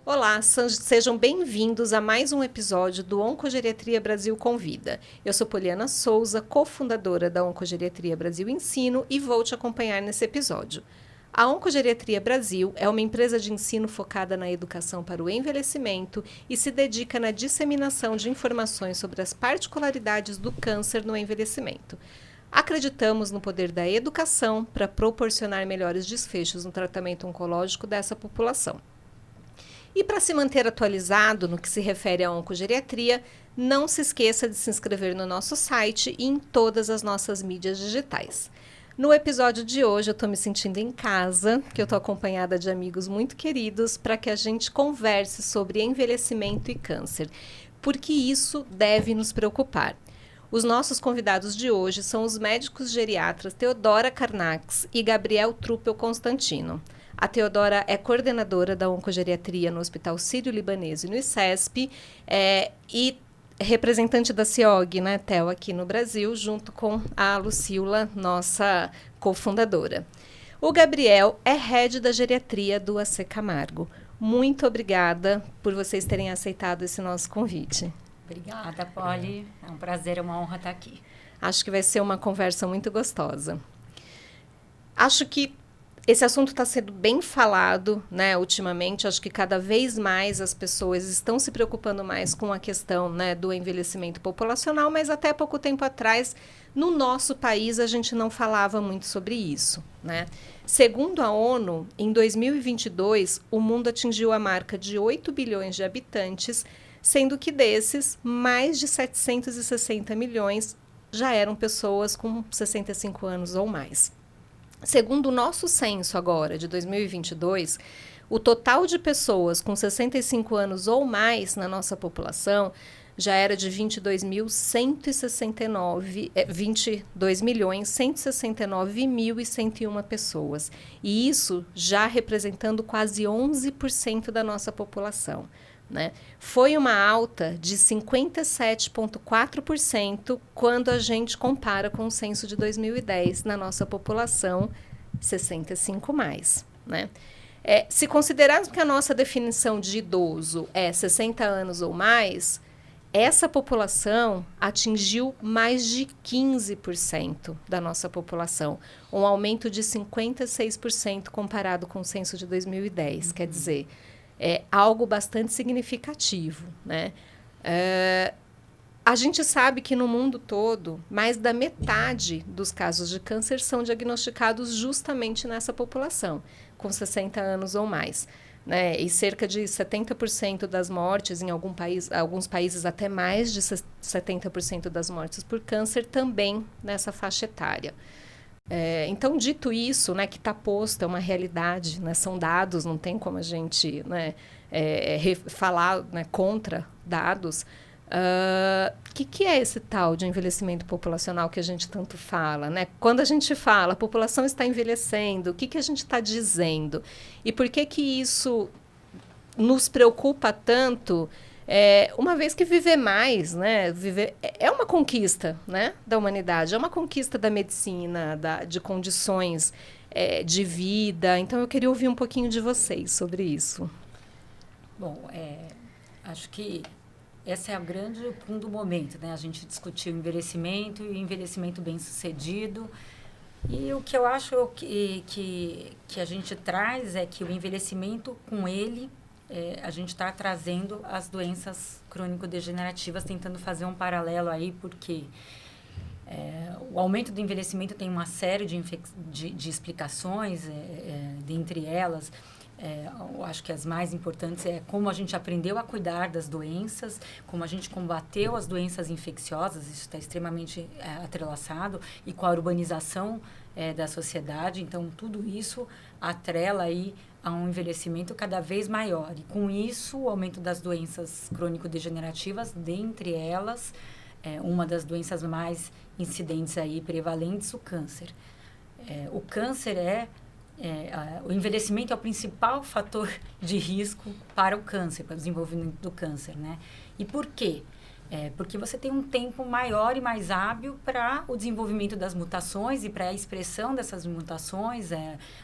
Olá, sejam bem-vindos a mais um episódio do Oncogeriatria Brasil Convida. Eu sou Poliana Souza, cofundadora da Oncogeriatria Brasil Ensino e vou te acompanhar nesse episódio. A Oncogeriatria Brasil é uma empresa de ensino focada na educação para o envelhecimento e se dedica na disseminação de informações sobre as particularidades do câncer no envelhecimento. Acreditamos no poder da educação para proporcionar melhores desfechos no tratamento oncológico dessa população. E para se manter atualizado no que se refere à oncogeriatria, não se esqueça de se inscrever no nosso site e em todas as nossas mídias digitais. No episódio de hoje eu estou me sentindo em casa, que eu estou acompanhada de amigos muito queridos, para que a gente converse sobre envelhecimento e câncer, porque isso deve nos preocupar. Os nossos convidados de hoje são os médicos geriatras Teodora Carnax e Gabriel Truppel Constantino. A Teodora é coordenadora da oncogeriatria no Hospital Sírio-Libanês e no ICESP e representante da CIOG, né, Theo, aqui no Brasil, junto com a Lucila, nossa cofundadora. O Gabriel é head da geriatria do AC Camargo. Muito obrigada por vocês terem aceitado esse nosso convite. Obrigada, Poli. É um prazer, é uma honra estar aqui. Acho que vai ser uma conversa muito gostosa. Acho que esse assunto está sendo bem falado, né, ultimamente. Acho que cada vez mais as pessoas estão se preocupando mais com a questão, né, do envelhecimento populacional, mas até pouco tempo atrás, no nosso país, a gente não falava muito sobre isso, né? Segundo a ONU, em 2022, o mundo atingiu a marca de 8 bilhões de habitantes, sendo que desses, mais de 760 milhões já eram pessoas com 65 anos ou mais. Segundo o nosso censo agora, de 2022, o total de pessoas com 65 anos ou mais na nossa população já era de 22.169.101 pessoas. E isso já representando quase 11% da nossa população. Né? Foi uma alta de 57,4% quando a gente compara com o censo de 2010 na nossa população 65 mais. Né? Se considerarmos que a nossa definição de idoso é 60 anos ou mais, essa população atingiu mais de 15% da nossa população, um aumento de 56% comparado com o censo de 2010, quer dizer, é algo bastante significativo, né? A gente sabe que no mundo todo, mais da metade dos casos de câncer são diagnosticados justamente nessa população, com 60 anos ou mais. Né? E cerca de 70% das mortes, em alguns países até mais de 70% das mortes por câncer, também nessa faixa etária. Então, dito isso, né, que está posto, é uma realidade, né, são dados, não tem como a gente, né, falar, né, contra dados. Que é esse tal de envelhecimento populacional que a gente tanto fala? Né? Quando a gente fala, a população está envelhecendo, o que a gente está dizendo? E por que isso nos preocupa tanto? Uma vez que viver mais, né, é uma conquista, né, da humanidade, é uma conquista da medicina, de condições de vida. Então, eu queria ouvir um pouquinho de vocês sobre isso. Bom, acho que esse é o grande ponto do momento, né? A gente discutiu envelhecimento e envelhecimento bem-sucedido. E o que eu acho que a gente traz é que o envelhecimento, com ele, a gente está trazendo as doenças crônico-degenerativas, tentando fazer um paralelo aí, porque o aumento do envelhecimento tem uma série de explicações, dentre elas, eu acho que as mais importantes é como a gente aprendeu a cuidar das doenças, como a gente combateu as doenças infecciosas, isso está extremamente atrelaçado, e com a urbanização da sociedade. Então, tudo isso atrela aí a um envelhecimento cada vez maior. E, com isso, o aumento das doenças crônico-degenerativas, dentre elas, uma das doenças mais incidentes aí, prevalentes, o câncer. O câncer o envelhecimento é o principal fator de risco para o câncer, para o desenvolvimento do câncer, né? E por quê? Porque você tem um tempo maior e mais hábil para o desenvolvimento das mutações e para a expressão dessas mutações.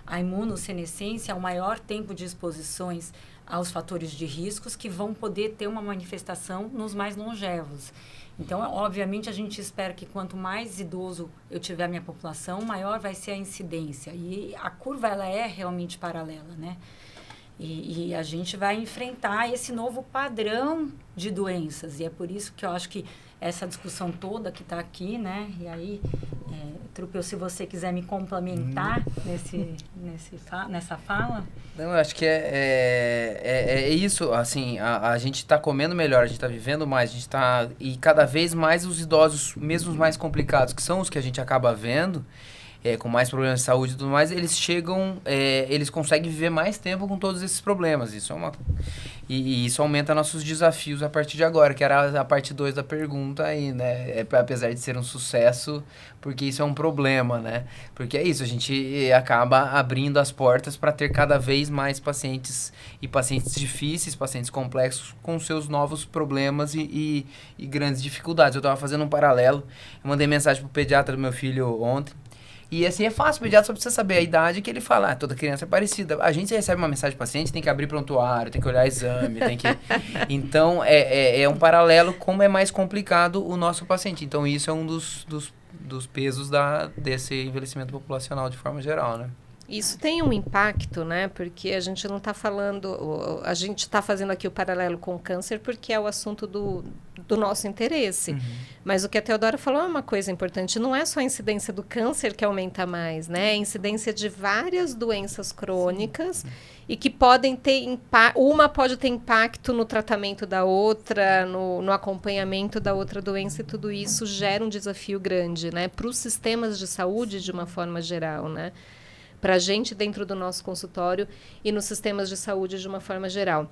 A imunossenescência é o maior tempo de exposições aos fatores de riscos que vão poder ter uma manifestação nos mais longevos. Então, obviamente, a gente espera que quanto mais idoso eu tiver a minha população, maior vai ser a incidência. E a curva, ela é realmente paralela, né? E a gente vai enfrentar esse novo padrão de doenças. E é por isso que eu acho que essa discussão toda que está aqui, né? E aí, Trupel, se você quiser me complementar nessa fala. Não, eu acho que é isso, assim, a gente está comendo melhor, a gente está vivendo mais, a gente está... E cada vez mais os idosos, mesmo os mais complicados, que são os que a gente acaba vendo, com mais problemas de saúde e tudo mais, eles chegam, eles conseguem viver mais tempo com todos esses problemas. Isso é uma... E isso aumenta nossos desafios a partir de agora, que era a parte 2 da pergunta aí, né? Apesar de ser um sucesso, porque isso é um problema, né? Porque é isso, a gente acaba abrindo as portas para ter cada vez mais pacientes, e pacientes difíceis, pacientes complexos, com seus novos problemas e grandes dificuldades. Eu estava fazendo um paralelo, eu mandei mensagem pro pediatra do meu filho ontem, e assim, é fácil, o pediatra só precisa saber a idade que ele fala, toda criança é parecida. A gente recebe uma mensagem do paciente, tem que abrir prontuário, tem que olhar exame, tem que... Então, é um paralelo como é mais complicado o nosso paciente. Então, isso é um dos pesos desse envelhecimento populacional de forma geral, né? Isso tem um impacto, né? Porque a gente não está falando... A gente está fazendo aqui o paralelo com o câncer porque é o assunto do nosso interesse. Uhum. Mas o que a Teodora falou é uma coisa importante. Não é só a incidência do câncer que aumenta mais, né? É a incidência de várias doenças crônicas. Sim. E que podem ter impacto... Uma pode ter impacto no tratamento da outra, no acompanhamento da outra doença. E tudo isso gera um desafio grande, né? Para os sistemas de saúde, de uma forma geral, né? Para a gente dentro do nosso consultório e nos sistemas de saúde de uma forma geral.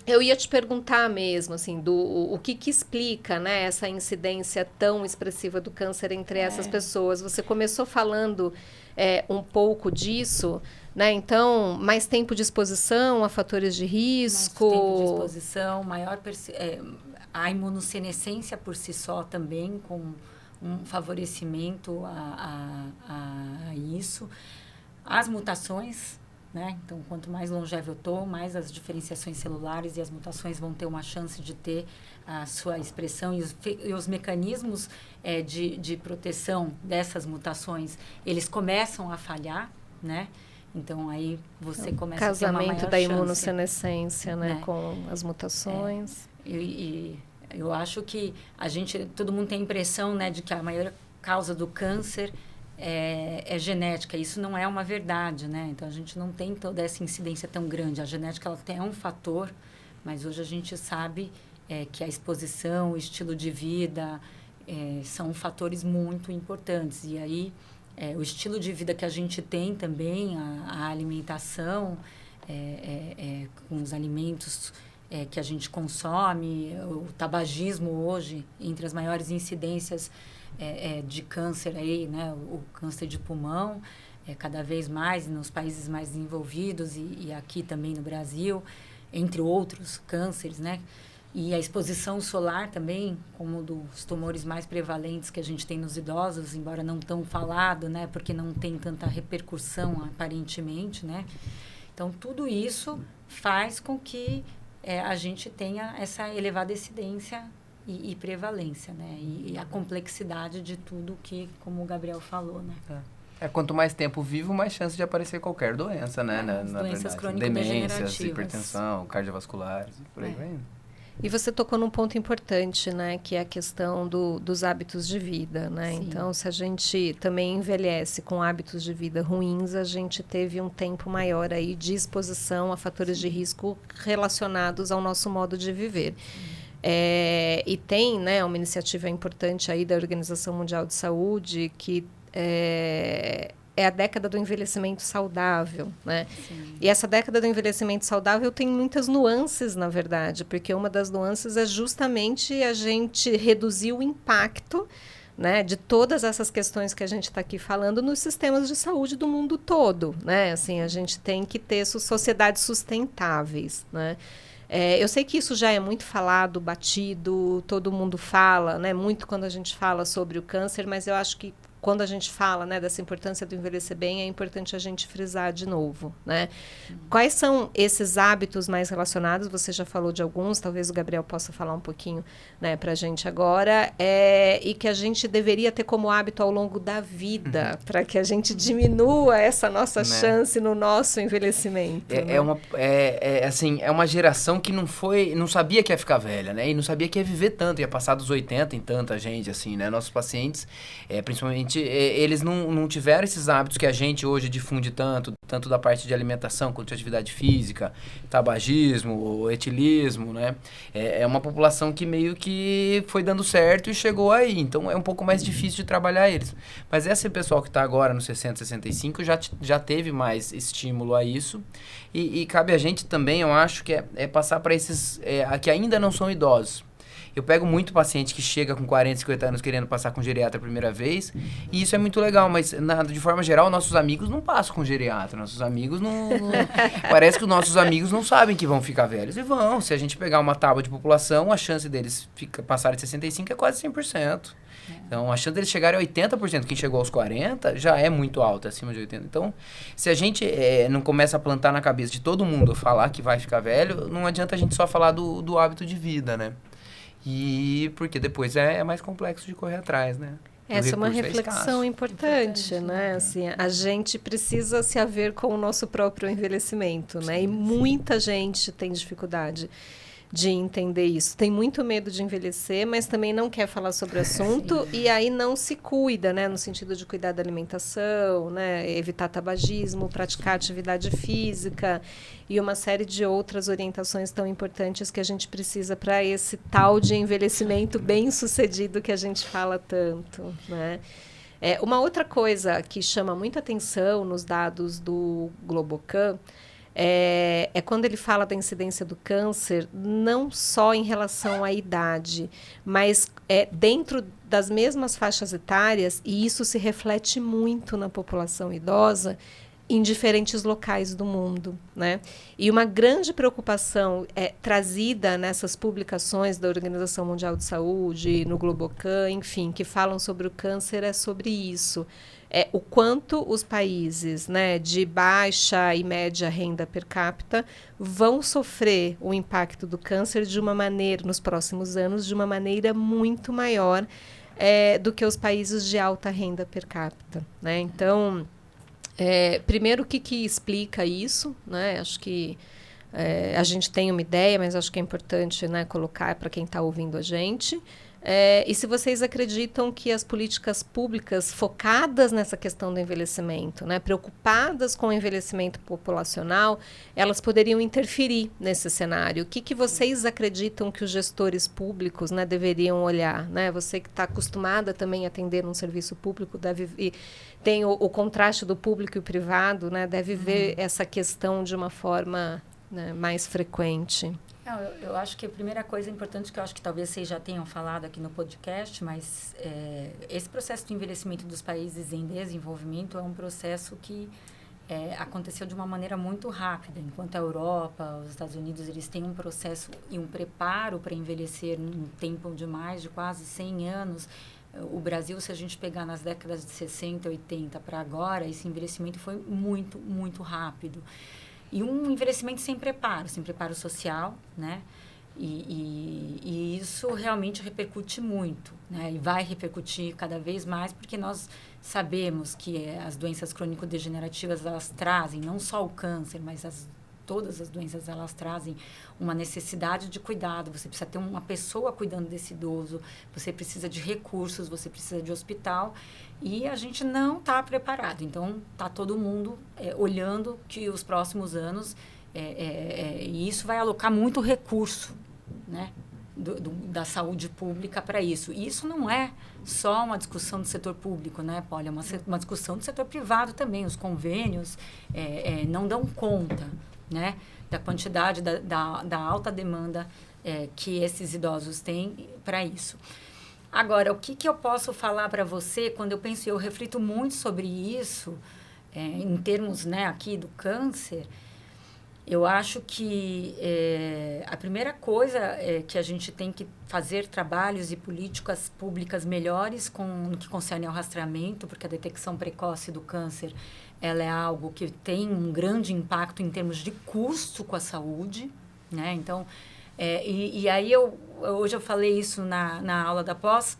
Eu ia te perguntar mesmo, assim, o que explica, né, essa incidência tão expressiva do câncer entre essas pessoas. Você começou falando um pouco disso, né? Então, mais tempo de exposição a fatores de risco. Mais tempo de exposição, a imunossenescência por si só também, com um favorecimento a isso. As mutações, né? Então, quanto mais longevo eu estou, mais as diferenciações celulares e as mutações vão ter uma chance de ter a sua expressão. E os mecanismos de proteção dessas mutações, eles começam a falhar, né? Então, aí você começa a ter uma maior casamento da imunossenescência, né? Com as mutações. Eu acho que todo mundo tem a impressão, né, de que a maior causa do câncer é genética. Isso não é uma verdade, né? Então, a gente não tem toda essa incidência tão grande. A genética ela é um fator, mas hoje a gente sabe que a exposição, o estilo de vida são fatores muito importantes. E aí, o estilo de vida que a gente tem também, a alimentação, com os alimentos que a gente consome, o tabagismo hoje, entre as maiores incidências de câncer aí, né? O câncer de pulmão, cada vez mais nos países mais desenvolvidos e aqui também no Brasil, entre outros cânceres, né? E a exposição solar também, como dos tumores mais prevalentes que a gente tem nos idosos, embora não tão falado, né? Porque não tem tanta repercussão, aparentemente, né? Então, tudo isso faz com que a gente tenha essa elevada incidência e prevalência, né? E a complexidade de tudo que, como o Gabriel falou, né? Quanto mais tempo vivo, mais chance de aparecer qualquer doença, né? Doenças crônico-degenerativas. Demências, hipertensão, cardiovasculares, por aí vai. E você tocou num ponto importante, né? Que é a questão dos hábitos de vida, né? Sim. Então, se a gente também envelhece com hábitos de vida ruins, a gente teve um tempo maior aí de exposição a fatores de risco relacionados ao nosso modo de viver. E tem, né, uma iniciativa importante aí da Organização Mundial de Saúde que é a década do envelhecimento saudável, né? Sim. E essa década do envelhecimento saudável tem muitas nuances, na verdade, porque uma das nuances é justamente a gente reduzir o impacto, né, de todas essas questões que a gente está aqui falando nos sistemas de saúde do mundo todo, né? Assim, a gente tem que ter sociedades sustentáveis, né? Eu sei que isso já é muito falado, batido, todo mundo fala, né, muito quando a gente fala sobre o câncer, mas eu acho que quando a gente fala, né, dessa importância do envelhecer bem, é importante a gente frisar de novo, né? Quais são esses hábitos mais relacionados? Você já falou de alguns, talvez o Gabriel possa falar um pouquinho, né, para a gente agora, e que a gente deveria ter como hábito ao longo da vida, para que a gente diminua essa nossa chance no nosso envelhecimento. É uma geração que não sabia que ia ficar velha, né? E não sabia que ia viver tanto, ia passar dos 80 em tanta gente, assim, né? Nossos pacientes, principalmente, eles não tiveram esses hábitos que a gente hoje difunde tanto da parte de alimentação quanto de atividade física, tabagismo, etilismo, né? É uma população que meio que foi dando certo e chegou aí, então é um pouco mais difícil de trabalhar eles. Mas esse pessoal que está agora no 60, 65 já teve mais estímulo a isso e cabe a gente também, eu acho, que é passar para esses que ainda não são idosos. Eu pego muito paciente que chega com 40, 50 anos querendo passar com geriatra a primeira vez, e isso é muito legal, mas de forma geral, nossos amigos não passam com geriatra, nossos amigos não parece que os nossos amigos não sabem que vão ficar velhos, e vão. Se a gente pegar uma tábua de população, a chance deles passarem de 65 é quase 100%. Então, a chance deles chegarem a 80%, quem chegou aos 40, já é muito alta, acima de 80%. Então, se a gente não começa a plantar na cabeça de todo mundo falar que vai ficar velho, não adianta a gente só falar do hábito de vida, né? E porque depois é mais complexo de correr atrás, né? Essa é uma reflexão importante, né? Assim, a gente precisa se haver com o nosso próprio envelhecimento, né? E muita gente tem dificuldade de entender isso. Tem muito medo de envelhecer, mas também não quer falar sobre o assunto e aí não se cuida, né? No sentido de cuidar da alimentação, né? Evitar tabagismo, praticar atividade física e uma série de outras orientações tão importantes que a gente precisa para esse tal de envelhecimento bem-sucedido que a gente fala tanto, né? Uma outra coisa que chama muita atenção nos dados do Globocan é quando ele fala da incidência do câncer, não só em relação à idade, mas dentro das mesmas faixas etárias, e isso se reflete muito na população idosa, em diferentes locais do mundo, né? E uma grande preocupação trazida nessas publicações da Organização Mundial de Saúde, no Globocan, enfim, que falam sobre o câncer, é sobre isso. O quanto os países, né, de baixa e média renda per capita vão sofrer o impacto do câncer de uma maneira, nos próximos anos, de uma maneira muito maior do que os países de alta renda per capita, né? Então, primeiro, o que explica isso, né? Acho que a gente tem uma ideia, mas acho que é importante, né, colocar para quem está ouvindo a gente. E se vocês acreditam que as políticas públicas focadas nessa questão do envelhecimento, né, preocupadas com o envelhecimento populacional, elas poderiam interferir nesse cenário. O que vocês acreditam que os gestores públicos, né, deveriam olhar? Né? Você que está acostumada também a atender num serviço público, tem o contraste do público e o privado, né, deve ver essa questão de uma forma, né, mais frequente. Não, eu acho que a primeira coisa importante, que eu acho que talvez vocês já tenham falado aqui no podcast, mas esse processo de envelhecimento dos países em desenvolvimento é um processo que aconteceu de uma maneira muito rápida. Enquanto a Europa, os Estados Unidos, eles têm um processo e um preparo para envelhecer num tempo de mais de quase 100 anos. O Brasil, se a gente pegar nas décadas de 60, 80 para agora, esse envelhecimento foi muito, muito rápido. E um envelhecimento sem preparo social, né? E isso realmente repercute muito, né? E vai repercutir cada vez mais, porque nós sabemos que as doenças crônico-degenerativas, elas trazem, não só o câncer, mas todas as doenças, elas trazem uma necessidade de cuidado. Você precisa ter uma pessoa cuidando desse idoso, você precisa de recursos, você precisa de hospital, e a gente não está preparado. Então, está todo mundo olhando que os próximos anos, e isso vai alocar muito recurso, né, da saúde pública para isso. E isso não é só uma discussão do setor público, né, Paula? É uma discussão do setor privado também. Os convênios não dão conta, né, da quantidade, da alta demanda que esses idosos têm para isso. Agora, o que eu posso falar para você, quando eu penso, eu reflito muito sobre isso, em termos, né, aqui do câncer, Eu acho que a primeira coisa é que a gente tem que fazer trabalhos e políticas públicas melhores no que concerne ao rastreamento, porque a detecção precoce do câncer ela é algo que tem um grande impacto em termos de custo com a saúde, né? Então, e aí hoje eu falei isso na aula da pós,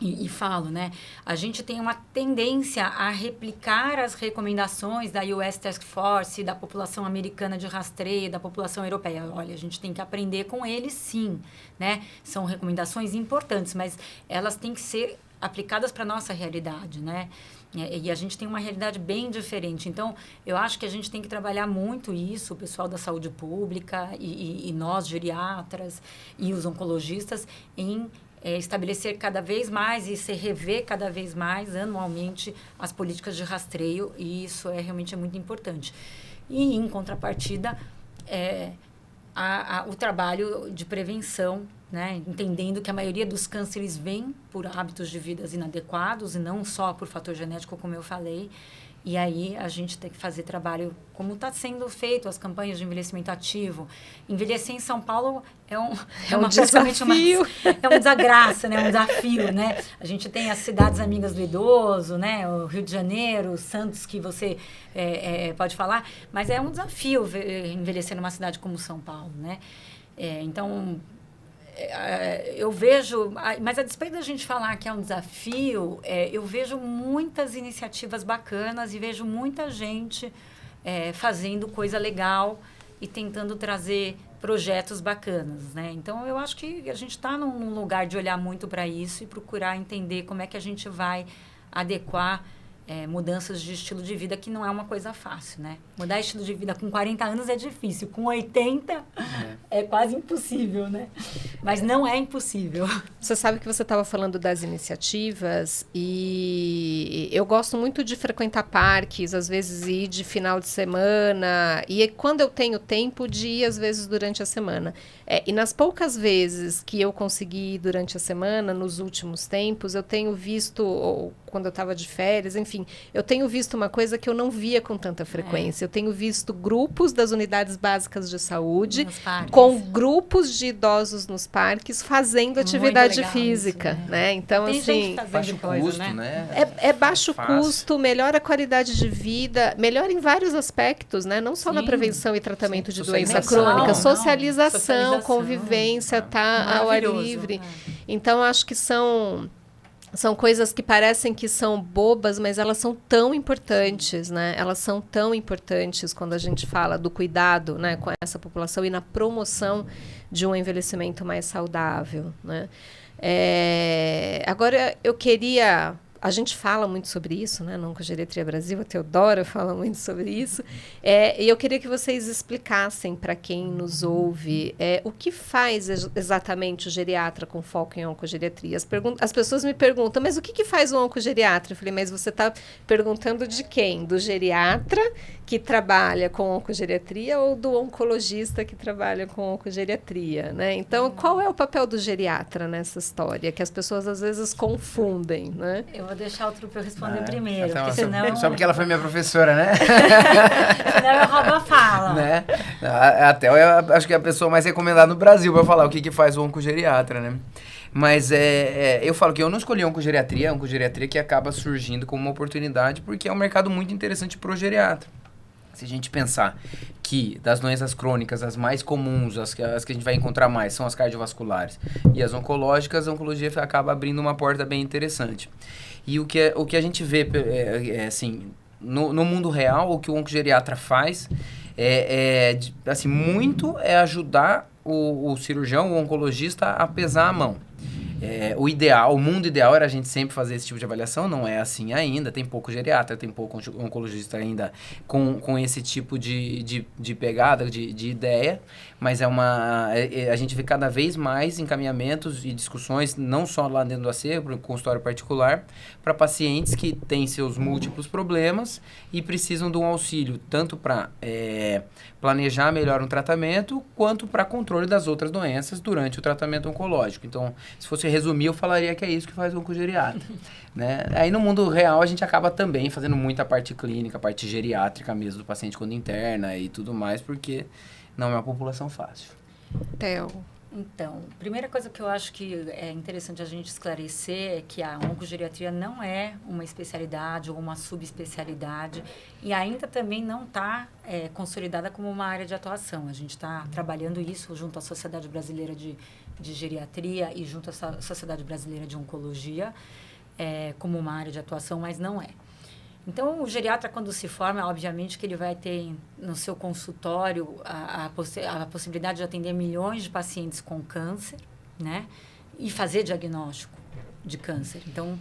e falo, né? A gente tem uma tendência a replicar as recomendações da US Task Force, da população americana de rastreio, da população europeia. Olha, a gente tem que aprender com eles, sim, né? São recomendações importantes, mas elas têm que ser aplicadas para a nossa realidade, né? E a gente tem uma realidade bem diferente. Então, eu acho que a gente tem que trabalhar muito isso, o pessoal da saúde pública e nós, geriatras e os oncologistas, em estabelecer cada vez mais e se rever cada vez mais anualmente as políticas de rastreio, e isso realmente é muito importante. E, em contrapartida, o trabalho de prevenção, né? Entendendo que a maioria dos cânceres vem por hábitos de vida inadequados e não só por fator genético, como eu falei. E aí a gente tem que fazer trabalho como está sendo feito, as campanhas de envelhecimento ativo. Envelhecer em São Paulo é um desafio. É uma desgraça, né? Um desafio, né? A gente tem as cidades amigas do idoso, né? O Rio de Janeiro, Santos, que você pode falar. Mas é um desafio envelhecer numa cidade como São Paulo, né? Então, eu vejo, mas a despeito da gente falar que é um desafio, eu vejo muitas iniciativas bacanas e vejo muita gente fazendo coisa legal e tentando trazer projetos bacanas, né? Então, eu acho que a gente está num lugar de olhar muito para isso e procurar entender como é que a gente vai adequar mudanças de estilo de vida, que não é uma coisa fácil, né? Mudar estilo de vida com 40 anos é difícil, com 80 é quase impossível, né? Mas não é impossível. Você sabe que você estava falando das iniciativas e eu gosto muito de frequentar parques, às vezes ir de final de semana, e quando eu tenho tempo de ir, às vezes, durante a semana. E nas poucas vezes que eu consegui ir durante a semana, nos últimos tempos, eu tenho visto, ou quando eu estava de férias, enfim, eu tenho visto uma coisa que eu não via com tanta frequência. Eu tenho visto grupos das unidades básicas de saúde com grupos de idosos nos parques fazendo atividade física, isso, né? Então, tem assim, baixo custo, né? É baixo custo, melhora a qualidade de vida, melhora em vários aspectos, né? Não só na prevenção e tratamento de doença crônica, socialização, convivência, tá ao ar livre. Então, acho que são coisas que parecem que são bobas, mas elas são tão importantes, né? Elas são tão importantes quando a gente fala do cuidado, né, com essa população e na promoção de um envelhecimento mais saudável, né? Agora, eu queria... A gente fala muito sobre isso, né? Na Oncogeriatria Brasil, a Teodora fala muito sobre isso. E eu queria que vocês explicassem para quem nos ouve o que faz exatamente o geriatra com foco em oncogeriatria. As pessoas me perguntam, mas o que faz o oncogeriatra? Eu falei, mas você está perguntando de quem? Do geriatra que trabalha com oncogeriatria ou do oncologista que trabalha com oncogeriatria, né? Então, qual é o papel do geriatra nessa história? Que as pessoas às vezes confundem, né? Eu vou deixar o Trupe responder primeiro, porque senão... Só porque ela foi minha professora, né? Senão eu roubo a fala. Né? Até eu acho que é a pessoa mais recomendada no Brasil para falar o que faz o oncogeriatra, né? Mas eu falo que eu não escolhi a oncogeriatria que acaba surgindo como uma oportunidade porque é um mercado muito interessante pro geriatra. Se a gente pensar que das doenças crônicas, as mais comuns, as que a gente vai encontrar mais, são as cardiovasculares e as oncológicas, a oncologia acaba abrindo uma porta bem interessante. E o que a gente vê, assim, no mundo real, o que o oncogeriatra faz assim, muito ajudar o cirurgião, o oncologista a pesar a mão. O mundo ideal era a gente sempre fazer esse tipo de avaliação, não é assim ainda, tem pouco geriatra, tem pouco oncologista ainda com esse tipo de pegada, de ideia, mas a gente vê cada vez mais encaminhamentos e discussões, não só lá dentro do AC, para o consultório particular, para pacientes que têm seus múltiplos problemas e precisam de um auxílio, tanto para planejar melhor um tratamento, quanto para controle das outras doenças durante o tratamento oncológico. Então, se fosse resumir, eu falaria que é isso que faz o oncogeriatra, né? Aí no mundo real a gente acaba também fazendo muita parte clínica, parte geriátrica mesmo do paciente quando interna e tudo mais, porque não é uma população fácil. Theo. Então, primeira coisa que eu acho que é interessante a gente esclarecer é que a oncogeriatria não é uma especialidade ou uma subespecialidade e ainda também não está consolidada como uma área de atuação. A gente está trabalhando isso junto à Sociedade Brasileira de Geriatria e junto à Sociedade Brasileira de Oncologia como uma área de atuação, mas não é. Então, o geriatra, quando se forma, obviamente que ele vai ter no seu consultório a possibilidade de atender milhões de pacientes com câncer, né? E fazer diagnóstico de câncer. Então,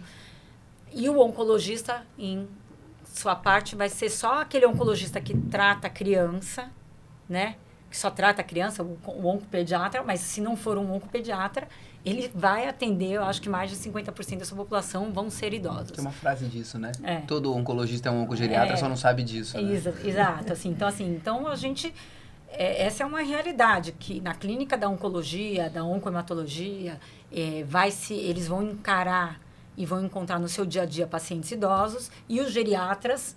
e o oncologista, em sua parte, vai ser só aquele oncologista que trata a criança, né? Que só trata a criança, o oncopediatra, mas se não for um oncopediatra, ele vai atender, eu acho que mais de 50% da sua população vão ser idosos. Tem uma frase disso, né? Todo oncologista é um oncogeriatra, só não sabe disso, né? Exato. Então, a gente... essa é uma realidade, que na clínica da oncologia, da oncohematologia, eles vão encarar e vão encontrar no seu dia a dia pacientes idosos e os geriatras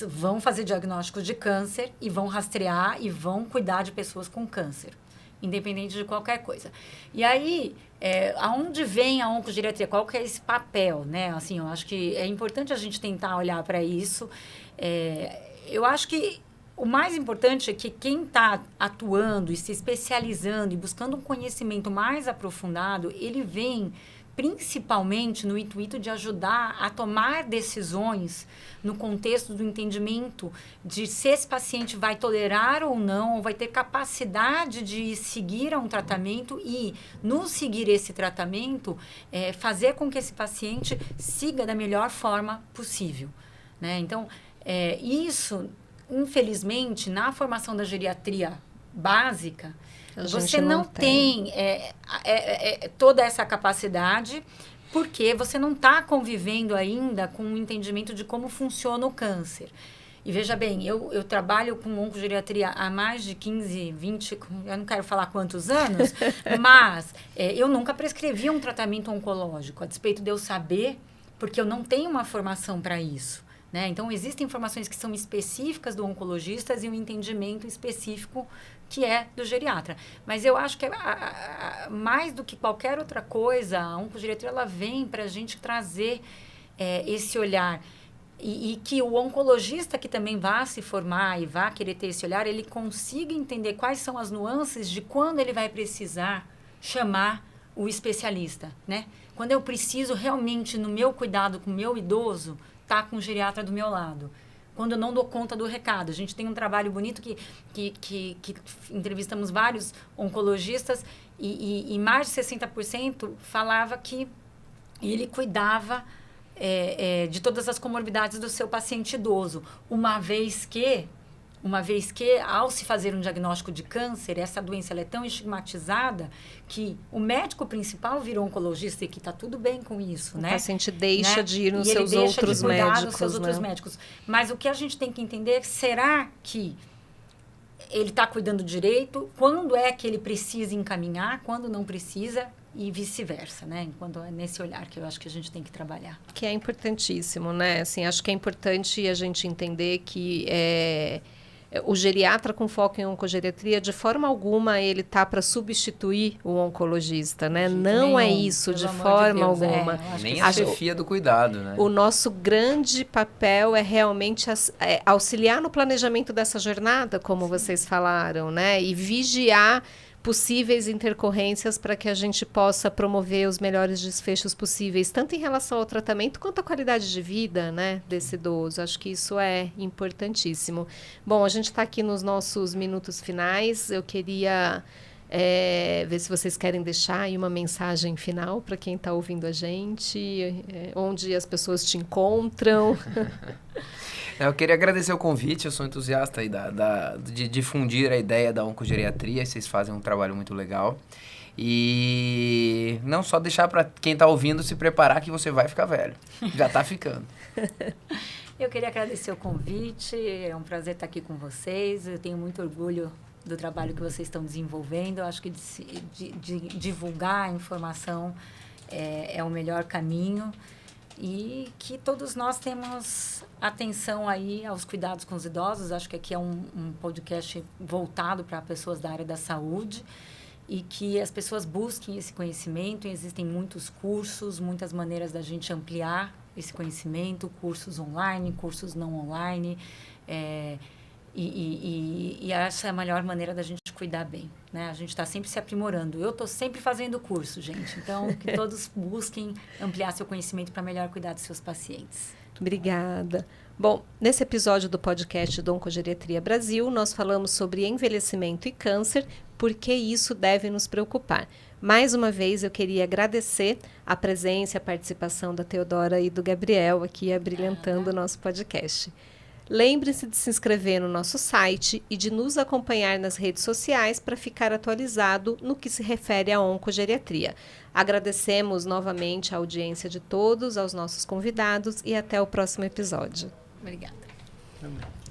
vão fazer diagnósticos de câncer e vão rastrear e vão cuidar de pessoas com câncer, independente de qualquer coisa. E aí, aonde vem a oncogeriatria? Qual que é esse papel, né? Assim, eu acho que é importante a gente tentar olhar para isso. Eu acho que o mais importante é que quem está atuando e se especializando e buscando um conhecimento mais aprofundado, ele vem principalmente no intuito de ajudar a tomar decisões no contexto do entendimento de se esse paciente vai tolerar ou não, ou vai ter capacidade de seguir a um tratamento e, no seguir esse tratamento, fazer com que esse paciente siga da melhor forma possível, né? Então, isso, infelizmente, na formação da geriatria básica, você não tem toda essa capacidade, porque você não está convivendo ainda com o entendimento de como funciona o câncer. E veja bem, eu trabalho com oncogeriatria há mais de 15, 20, eu não quero falar quantos anos, mas eu nunca prescrevi um tratamento oncológico, a despeito de eu saber, porque eu não tenho uma formação para isso, né? Então, existem informações que são específicas do oncologista e um entendimento específico que é do geriatra. Mas eu acho que mais do que qualquer outra coisa, a oncogeriatria ela vem para a gente trazer esse olhar. E que o oncologista que também vá se formar e vá querer ter esse olhar, ele consiga entender quais são as nuances de quando ele vai precisar chamar o especialista, né? Quando eu preciso realmente, no meu cuidado com o meu idoso, estar com o geriatra do meu lado. Quando eu não dou conta do recado. A gente tem um trabalho bonito que entrevistamos vários oncologistas e mais de 60% falava que ele cuidava de todas as comorbidades do seu paciente idoso, uma vez que, ao se fazer um diagnóstico de câncer, essa doença ela é tão estigmatizada que o médico principal virou oncologista e que está tudo bem com isso, né? O paciente deixa de ir nos seus outros médicos. Mas o que a gente tem que entender é, será que ele está cuidando direito? Quando é que ele precisa encaminhar? Quando não precisa? E vice-versa, né? Enquanto é nesse olhar que eu acho que a gente tem que trabalhar. Que é importantíssimo, né? Assim, acho que é importante a gente entender que o geriatra com foco em oncogeriatria, de forma alguma, ele tá para substituir o oncologista, né? Não é isso, de forma alguma. Nem a chefia do cuidado, né? O nosso grande papel é realmente auxiliar no planejamento dessa jornada, como vocês falaram, né? E vigiar possíveis intercorrências para que a gente possa promover os melhores desfechos possíveis, tanto em relação ao tratamento quanto à qualidade de vida, né, desse idoso. Acho que isso é importantíssimo. Bom, a gente está aqui nos nossos minutos finais. Eu queria ver se vocês querem deixar aí uma mensagem final para quem está ouvindo a gente, onde as pessoas te encontram. Eu queria agradecer o convite, eu sou entusiasta aí de difundir a ideia da oncogeriatria, vocês fazem um trabalho muito legal. E não só deixar para quem está ouvindo se preparar que você vai ficar velho, já está ficando. Eu queria agradecer o convite, é um prazer estar aqui com vocês, eu tenho muito orgulho do trabalho que vocês estão desenvolvendo, eu acho que de divulgar a informação é o melhor caminho e que todos nós temos atenção aí aos cuidados com os idosos. Acho que aqui é um podcast voltado para pessoas da área da saúde e que as pessoas busquem esse conhecimento. Existem muitos cursos, muitas maneiras da gente ampliar esse conhecimento, cursos online, cursos não online, e essa é a melhor maneira da gente cuidar bem, né? A gente está sempre se aprimorando. Eu estou sempre fazendo curso, gente. Então, que todos busquem ampliar seu conhecimento para melhor cuidar dos seus pacientes. Obrigada. Bom, nesse episódio do podcast do Oncogeriatria Brasil, nós falamos sobre envelhecimento e câncer, porque isso deve nos preocupar. Mais uma vez, eu queria agradecer a presença e a participação da Teodora e do Gabriel aqui abrilhantando o nosso podcast. Lembre-se de se inscrever no nosso site e de nos acompanhar nas redes sociais para ficar atualizado no que se refere à oncogeriatria. Agradecemos novamente a audiência de todos, aos nossos convidados e até o próximo episódio. Obrigada. Amém.